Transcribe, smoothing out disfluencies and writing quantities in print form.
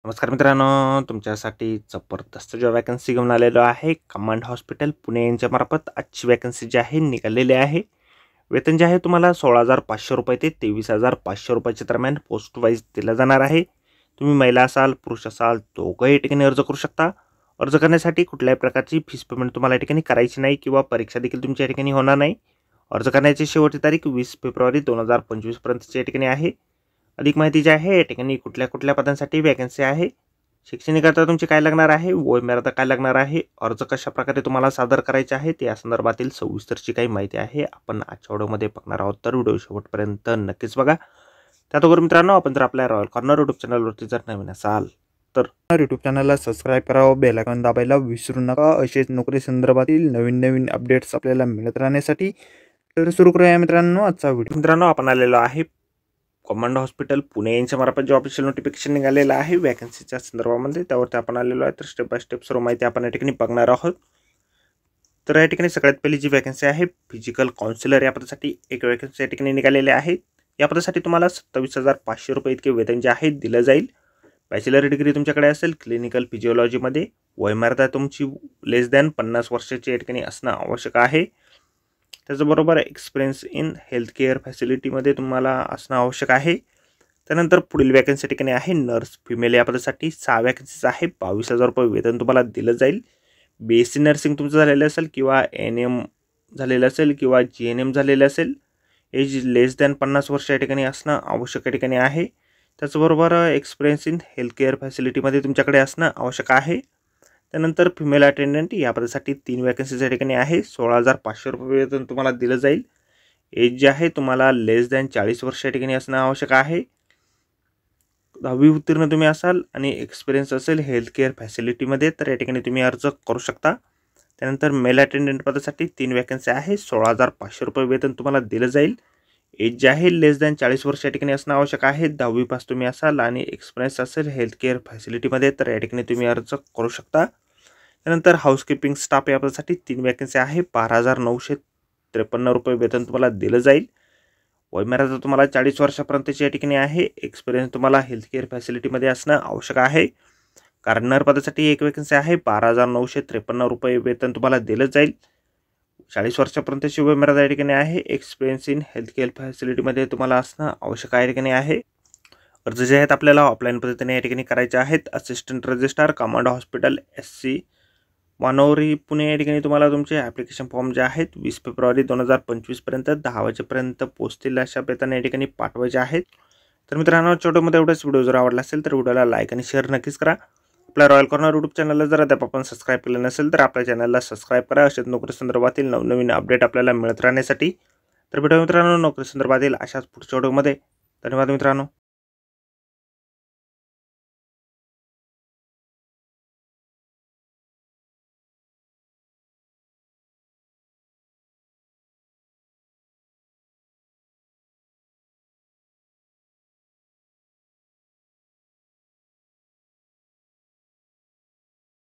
नमस्कार मित्रांनो, तुमच्यासाठी जबरदस्त जो वॅकन्सी घेऊन आलेलो आहे कमांड हॉस्पिटल पुणे यांच्या मार्फत आजची वॅकन्सी जी आहे निघालेली आहे। वेतन जे आहे तुम्हाला 16,500 रुपये ते 23,500 रुपयाच्या दरम्यान पोस्ट वाईज दिलं जाणार आहे। तुम्ही महिला असाल पुरुष असाल दोघंही या ठिकाणी अर्ज करू शकता। अर्ज करण्यासाठी कुठल्याही प्रकारची फीस पेमेंट तुम्हाला या ठिकाणी करायची नाही किंवा परीक्षा देखील तुमच्या या ठिकाणी होणार नाही। अर्ज करण्याची शेवटची तारीख 20 फेब्रुवारी 2025 पर्यंतची या ठिकाणी आहे। अधिक माहिती जी आहे या ठिकाणी कुठल्या पदांसाठी वॅकन्सी आहे, शैक्षणिक अर्हता तुमची काय लागणार आहे, वयोमर्यादा काय लागणार आहे, अर्ज कशा प्रकारे तुम्हाला सादर करायचे आहे या संदर्भातील सविस्तरची काही माहिती आहे आपण आजच्या व्हिडिओमध्ये बघणार आहोत। तर व्हिडिओ शेवटपर्यंत नक्कीच बघा। त्याचबरोबर मित्रांनो, आपण जर आपल्या रॉयल कॉर्नर यूट्यूब चॅनलवरती जर नवीन असाल तर यूट्यूब चॅनलला सबस्क्राईब करावं, बेल आयकॉन दाबायला विसरू नका असेच नोकरी संदर्भातील नवीन अपडेट्स आपल्याला मिळत राहण्यासाठी। तर सुरू करूया मित्रांनो आजचा व्हिडिओ। मित्रांनो, आपण आलेलो आहे कमांड हॉस्पिटल पुणे यांच्या मार्फत जो ऑफिशियल नोटिफिकेशन निघालेला आहे वॅकन्सीच्या संदर्भामध्ये त्यावरती आपण आलेलो आहे। तर स्टेप बाय स्टेप सर्व माहिती आपण या ठिकाणी बघणार आहोत। तर या ठिकाणी सगळ्यात पहिली जी वॅकन्सी आहे फिजिकल काउन्सिलर या पदासाठी एक वॅकन्सी या ठिकाणी निघालेली आहे। या पदासाठी तुम्हाला 27,500 रुपये इतके वेतन जे आहे दिलं जाईल। बॅचलर डिग्री तुमच्याकडे असेल क्लिनिकल फिजिओलॉजीमध्ये, वयोमर्यादा तुमची लेस दॅन 50 वर्षाची या ठिकाणी असणं आवश्यक आहे। त्याचबरोबर एक्सपिरियन्स इन हेल्थ केअर फॅसिलिटीमध्ये तुम्हाला असणं आवश्यक आहे। त्यानंतर पुढील वॅकन्सी ठिकाणी आहे नर्स फिमेल या पदासाठी 6 वॅकन्सीज आहे। 22,000 रुपये वेतन तुम्हाला दिलं जाईल। BSc नर्सिंग तुमचं झालेलं असेल किंवा NM झालेलं असेल किंवा GNM झालेलं असेल, एज लेस दॅन 50 वर्ष या ठिकाणी असणं आवश्यक या ठिकाणी आहे। त्याचबरोबर एक्सपिरियन्स इन हेल्थ केअर फॅसिलिटीमध्ये तुमच्याकडे असणं आवश्यक आहे। त्यानंतर फिमेल अटेंडंट या पदासाठी 3 वॅकन्सीज या ठिकाणी आहे। 16,500 रुपये वेतन तुम्हाला दिलं जाईल। एज जे आहे तुम्हाला लेस दॅन 40 वर्ष या ठिकाणी असणं आवश्यक आहे। 10वी उत्तीर्ण तुम्ही असाल आणि एक्सपिरियन्स असेल हेल्थ केअर फॅसिलिटीमध्ये तर या ठिकाणी तुम्ही अर्ज करू शकता। त्यानंतर मेल अटेंडंट पदासाठी 3 वॅकन्सी आहे। 16,500 रुपये वेतन तुम्हाला दिलं जाईल। एज जे आहे लेस दॅन 40 वर्ष या ठिकाणी असणं आवश्यक आहे। 10वी पास तुम्ही असाल आणि एक्सपिरियन्स असेल हेल्थ केअर फॅसिलिटीमध्ये तर या ठिकाणी तुम्ही अर्ज करू शकता। त्यानंतर हाऊसकीपिंग स्टाफ या पदासाठी 3 वॅकन्सी आहे। 12,953 रुपये वेतन तुम्हाला दिलं जाईल। वयोमर्यादा तुम्हाला 40 वर्षापर्यंतची या ठिकाणी आहे। एक्सपिरियन्स तुम्हाला हेल्थ केअर फॅसिलिटीमध्ये असणं आवश्यक आहे। गार्डनर पदासाठी 1 वॅकन्सी आहे। 12,953 रुपये वेतन तुम्हाला दिलं जाईल। 40 वर्षापर्यंतची वयोमर्यादा या ठिकाणी आहे। एक्सपिरियन्स इन हेल्थ केअर फॅसिलिटीमध्ये तुम्हाला असणं आवश्यक आहे या ठिकाणी आहे। अर्ज जे आहेत आपल्याला ऑफलाईन पद्धतीने या ठिकाणी करायचे आहेत। Assistant registrar command hospital SC Wanowrie Pune या ठिकाणी तुम्हाला तुमचे ॲप्लिकेशन फॉर्म जे आहेत 20 फेब्रुवारी 2025 पर्यंत 10 वाजेपर्यंत पोहोचतील अशा प्रकारे या ठिकाणी पाठवायचे आहेत। तर मित्रांनो, छोट्यामध्ये एवढाच व्हिडिओ जर आवडला असेल तर व्हिडिओला लाईक आणि शेअर नक्कीच करा। आपल्या रॉयल कॉर्नर यूट्यूब चॅनलला जर अद्याप आपण सबस्क्राईब केलं नसेल तर आपल्या चॅनलला सबस्क्राईब करा अशाच नोकरी संदर्भातील नवनवीन अपडेट आपल्याला मिळत राहण्यासाठी। तर भेटूया मित्रांनो नोकरी संदर्भातील अशाच पुढच्या व्हिडिओमध्ये। धन्यवाद मित्रांनो।